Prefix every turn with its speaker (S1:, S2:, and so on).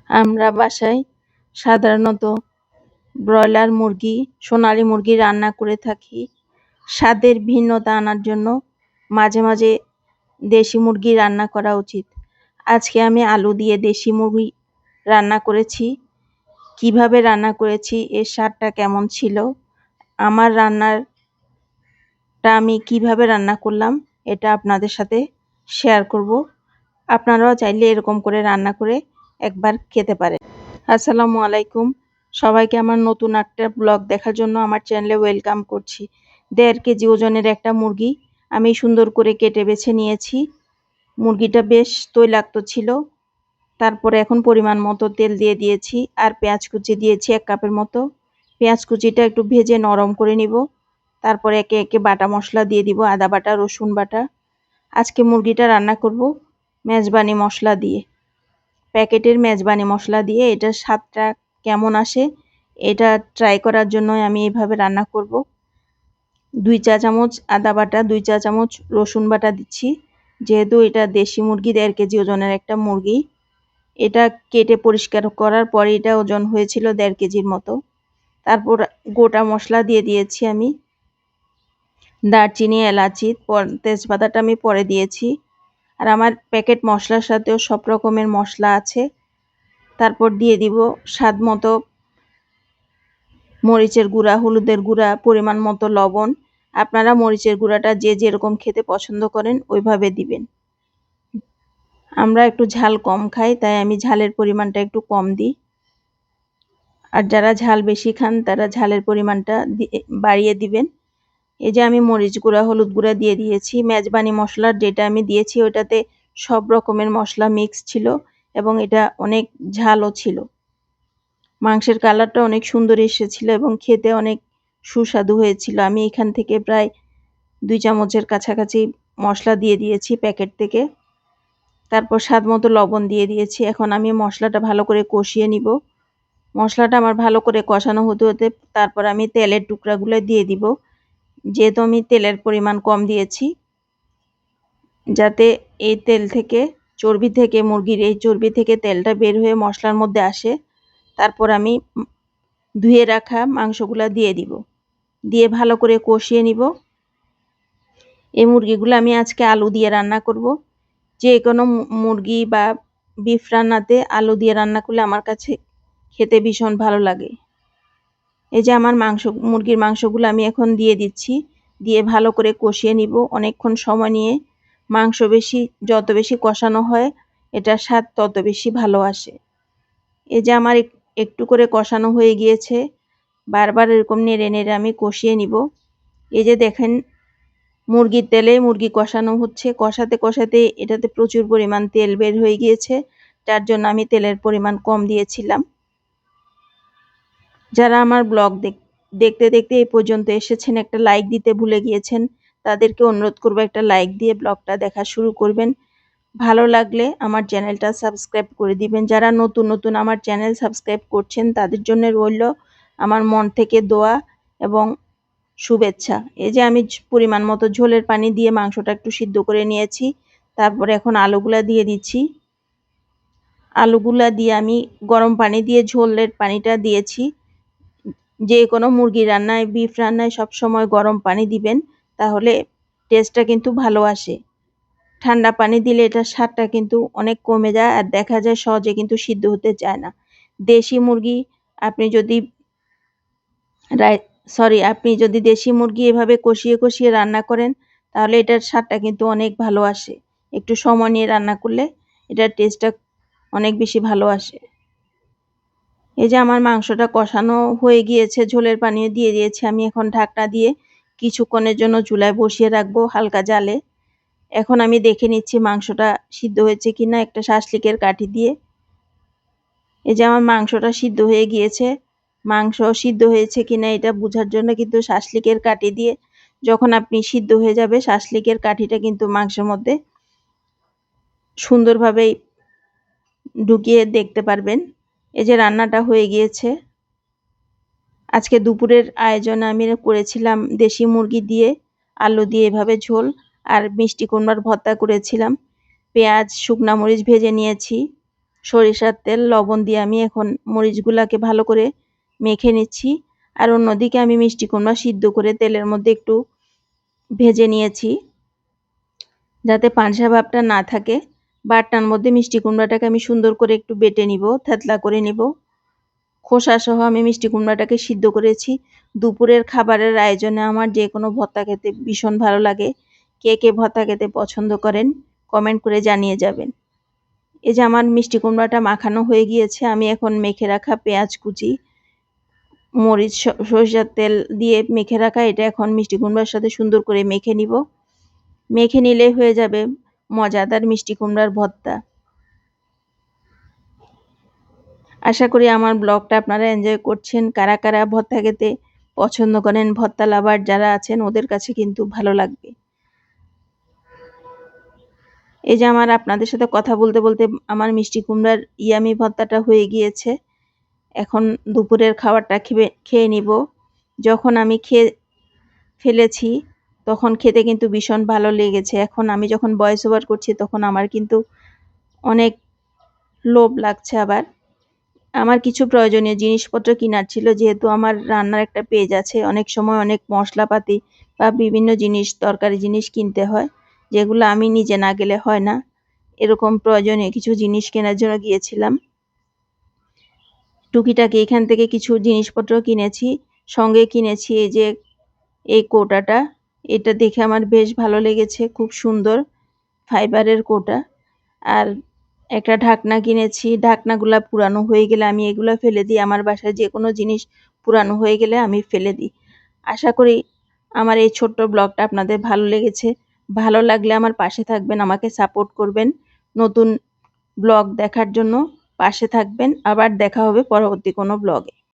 S1: আমরা বাসায় সাধারণত ব্রয়লার মুরগি, সোনালী মুরগি রান্না করে থাকি। স্বাদের ভিন্নতা আনার জন্য মাঝে মাঝে দেশি মুরগি রান্না করা উচিত। আজকে আমি আলু দিয়ে দেশি মুরগি রান্না করেছি। কিভাবে রান্না করেছি, এর স্বাদটা কেমন ছিল, আমার রান্নাটা আমি কিভাবে রান্না করলাম, এটা আপনাদের সাথে শেয়ার করব। আপনারাও চাইলে এরকম করে রান্না করে একবার খেতে পারেন। আসসালামু আলাইকুম, সবাইকে আমার নতুন একটা ব্লগ দেখার জন্য আমার চ্যানেলে ওয়েলকাম করছি। 1.5 কেজি ওজনের একটা মুরগি আমি সুন্দর করে কেটে বেছে নিয়েছি। মুরগিটা বেশ তৈলাক্ত ছিল। তারপরে এখন পরিমাণ মতো তেল দিয়ে দিয়েছি আর পেঁয়াজ কুচি দিয়েছি 1 কাপের মতো। পেঁয়াজ কুচিটা একটু ভেজে নরম করে নিব। তারপরে একে একে বাটা মশলা দিয়ে দিব, আদা বাটা, রসুন বাটা। আজকে মুরগিটা রান্না করব মেজবানি মশলা দিয়ে, প্যাকেটের মেজবানি মশলা দিয়ে। এটার স্বাদটা কেমন আসে এটা ট্রাই করার জন্য আমি এইভাবে রান্না করব। 2 চা চামচ আদা বাটা, 2 চা চামচ রসুন বাটা দিচ্ছি। যেহেতু এটা দেশি মুরগি, 1.5 কেজি ওজনের একটা মুরগি, এটা কেটে পরিষ্কার করার পরে এটা ওজন হয়েছিল 1.5 কেজির মতো। তারপর গোটা মশলা দিয়ে দিয়েছি আমি, দারচিনি, এলাচি, তেজপাতাটা আমি পরে দিয়েছি। আর আমার প্যাকেট মশলার সাথেও সব রকমের মশলা আছে। তারপর দিয়ে দিব স্বাদ মতো মরিচের গুঁড়া, হলুদের গুঁড়া, পরিমাণ মতো লবণ। আপনারা মরিচের গুঁড়াটা যে যেরকম খেতে পছন্দ করেন ওইভাবে দিবেন। আমরা একটু ঝাল কম খাই, তাই আমি ঝালের পরিমাণটা একটু কম দিই। আর যারা ঝাল বেশি খান তারা ঝালের পরিমাণটা বাড়িয়ে দিবেন। এই যে আমি মরিচ গুঁড়া, হলুদ গুঁড়া দিয়ে দিয়েছি। মেজবানি মশলার যেটা আমি দিয়েছি ওটাতে সব রকমের মশলা মিক্স ছিল এবং এটা অনেক ঝালও ছিল। মাংসের কালারটা অনেক সুন্দর এসেছিল এবং খেতে অনেক সুস্বাদু হয়েছিল। আমি এখান থেকে প্রায় 2 চামচের কাছাকাছি মশলা দিয়ে দিয়েছি প্যাকেট থেকে। তারপর স্বাদ মতো লবণ দিয়ে দিয়েছি। এখন আমি মশলাটা ভালো করে কষিয়ে নিব। মশলাটা আমার ভালো করে কষানো হতে হতে তারপর আমি তেলের টুকরাগুলো দিয়ে দিব। যেহেতু আমি তেলের পরিমাণ কম দিয়েছি, যাতে এই তেল থেকে, চর্বি থেকে, মুরগির এই চর্বি থেকে তেলটা বের হয়ে মশলার মধ্যে আসে। তারপর আমি ধুয়ে রাখা মাংসগুলা দিয়ে দিব, দিয়ে ভালো করে কষিয়ে নিব। এই মুরগিগুলো আমি আজকে আলু দিয়ে রান্না করব। যে কোনো মুরগি বা বিফ রান্নাতে আলু দিয়ে রান্না করলে আমার কাছে খেতে ভীষণ ভালো লাগে। এই যে আমার মুরগির মাংসগুলো আমি এখন দিয়ে দিচ্ছি, দিয়ে ভালো করে কষিয়ে নিব অনেকক্ষণ সময় নিয়ে। মাংস যত বেশি কষানো হয় এটার স্বাদ তত বেশি ভালো আসে। এই যে আমার একটু করে কষানো হয়ে গিয়েছে, বারবার এরকম নেড়ে নেড়ে আমি কষিয়ে নিব। এই যে দেখেন মুরগির তেলে মুরগি কষানো হচ্ছে, কষাতে কষাতে এটাতে প্রচুর পরিমাণ তেল বের হয়ে গিয়েছে, যার জন্য আমি তেলের পরিমাণ কম দিয়েছিলাম। যারা আমার ব্লগ দেখতে দেখতে এই পর্যন্ত এসেছেন, একটা লাইক দিতে ভুলে গিয়েছেন, তাদেরকে অনুরোধ করবো একটা লাইক দিয়ে ব্লগটা দেখা শুরু করবেন। ভালো লাগলে আমার চ্যানেলটা সাবস্ক্রাইব করে দিবেন। যারা নতুন নতুন আমার চ্যানেল সাবস্ক্রাইব করছেন তাদের জন্য রইল আমার মন থেকে দোয়া এবং শুভেচ্ছা। এই যে আমি পরিমাণ মতো ঝোলের পানি দিয়ে মাংসটা একটু সিদ্ধ করে নিয়েছি। তারপরে এখন আলুগুলা দিয়ে দিচ্ছি। আলুগুলা দিয়ে আমি গরম পানি দিয়ে ঝোলের পানিটা দিয়েছি। যে কোনো মুরগি রান্নায়, বিফ রান্নায় সবসময় গরম পানি দিবেন, তাহলে টেস্টটা কিন্তু ভালো আসে। ঠান্ডা পানি দিলে এটার স্বাদটা কিন্তু অনেক কমে যায় আর দেখা যায় সহজে কিন্তু সিদ্ধ হতে চায় না। দেশি মুরগি আপনি যদি দেশি মুরগি এভাবে কষিয়ে কষিয়ে রান্না করেন তাহলে এটার স্বাদটা কিন্তু অনেক ভালো আসে। একটু সময় নিয়ে রান্না করলে এটার টেস্টটা অনেক বেশি ভালো আসে। এই যে আমার মাংসটা কষানো হয়ে গিয়েছে, ঝোলের পানিও দিয়ে দিয়েছি। আমি এখন ঢাকনা দিয়ে কিছুক্ষণের জন্য চুলায় বসিয়ে রাখবো হালকা জালে। এখন আমি দেখে নিচ্ছি মাংসটা সিদ্ধ হয়েছে কিনা একটা শাসলিকের কাঠি দিয়ে। এই যে আমার মাংসটা সিদ্ধ হয়ে গিয়েছে। মাংস সিদ্ধ হয়েছে কিনা এটা বোঝার জন্য কিন্তু শাসলিকের কাঠি দিয়ে, যখন আপনি সিদ্ধ হয়ে যাবে শাসলিকের কাঠিটা কিন্তু মাংসের মধ্যে সুন্দরভাবে ঢুকিয়ে দেখতে পারবেন। এই যে রান্নাটা হয়ে গিয়েছে। আজকে দুপুরের আয়োজন আমি করেছিলাম দেশি মুরগি দিয়ে আলু দিয়ে এভাবে ঝোল, আর মিষ্টি কুমড়ার ভর্তা করেছিলাম। পেঁয়াজ, শুকনা মরিচ ভেজে নিয়েছি, সরিষার তেল, লবণ দিয়ে আমি এখন মরিচগুলাকে ভালো করে মেখে নিচ্ছি। আর অন্যদিকে আমি মিষ্টি কুমড়া সিদ্ধ করে তেলের মধ্যে একটু ভেজে নিয়েছি, যাতে পানসা ভাবটা না থাকে। বাটনার মধ্যে মিষ্টি কুমড়াটাকে আমি সুন্দর করে একটু বেটে নিব, থেতলা করে নিব। খোসা সহ আমি মিষ্টি কুমড়াটাকে সিদ্ধ করেছি। দুপুরের খাবারের আয়োজনে আমার যে কোনো ভর্তা খেতে ভীষণ ভালো লাগে। কে কে ভর্তা খেতে পছন্দ করেন কমেন্ট করে জানিয়ে যাবেন। এই যে আমার মিষ্টি কুমড়াটা মাখানো হয়ে গিয়েছে, আমি এখন মেখে রাখা পেঁয়াজ কুচি, মরিচ, সরিষার তেল দিয়ে মেখে রাখা এটা এখন মিষ্টি কুমড়ার সাথে সুন্দর করে মেখে নিব। মেখে নিলেই হয়ে যাবে মজাদার মিষ্টি কুমড়ার ভর্তা। আশা করি আমার ব্লগটা আপনারা এনজয় করছেন। কারা কারা ভর্তা খেতে পছন্দ করেন, ভর্তা লাভার যারা আছেন ওদের কাছে কিন্তু ভালো লাগবে। এই যে আমার আপনাদের সাথে কথা বলতে বলতে আমার মিষ্টি কুমড়ার ইয়ামি ভর্তাটা হয়ে গিয়েছে। এখন দুপুরের খাবারটা খেয়ে নিব। যখন আমি খেয়ে ফেলেছি তখন খেতে কিন্তু ভীষণ ভালো লেগেছে। এখন আমি যখন ভয়েস ওভার করছি তখন আমার কিন্তু অনেক লোভ লাগছে। আবার আমার কিছু প্রয়োজনীয় জিনিসপত্র কেনার ছিল, যেহেতু আমার রান্নার একটা পেজ আছে। অনেক সময় অনেক মশলাপাতি বা বিভিন্ন জিনিস, দরকারি জিনিস কিনতে হয়, যেগুলো আমি নিজে না গেলে হয় না। এরকম প্রয়োজনীয় কিছু জিনিস কেনার জন্য গিয়েছিলাম। টুকিটাকি এখান থেকে কিছু জিনিসপত্র কিনেছি। সঙ্গে কিনেছি এই যে এই কৌটাটা, এটা দেখে আমার বেশ ভালো লেগেছে, খুব সুন্দর ফাইবারের কৌটা। আর একটা ঢাকনা কিনেছি। ঢাকনাগুলা পুরানো হয়ে গেলে আমি এগুলা ফেলে দিই। আমার বাসায় যে কোনো জিনিস পুরানো হয়ে গেলে আমি ফেলে দিই। আশা করি আমার এই ছোট্ট ব্লগটা আপনাদের ভালো লেগেছে। ভালো লাগলে আমার পাশে থাকবেন, আমাকে সাপোর্ট করবেন। নতুন ব্লগ দেখার জন্য পাশে থাকবেন। আবার দেখা হবে পরবর্তী কোনো ব্লগে।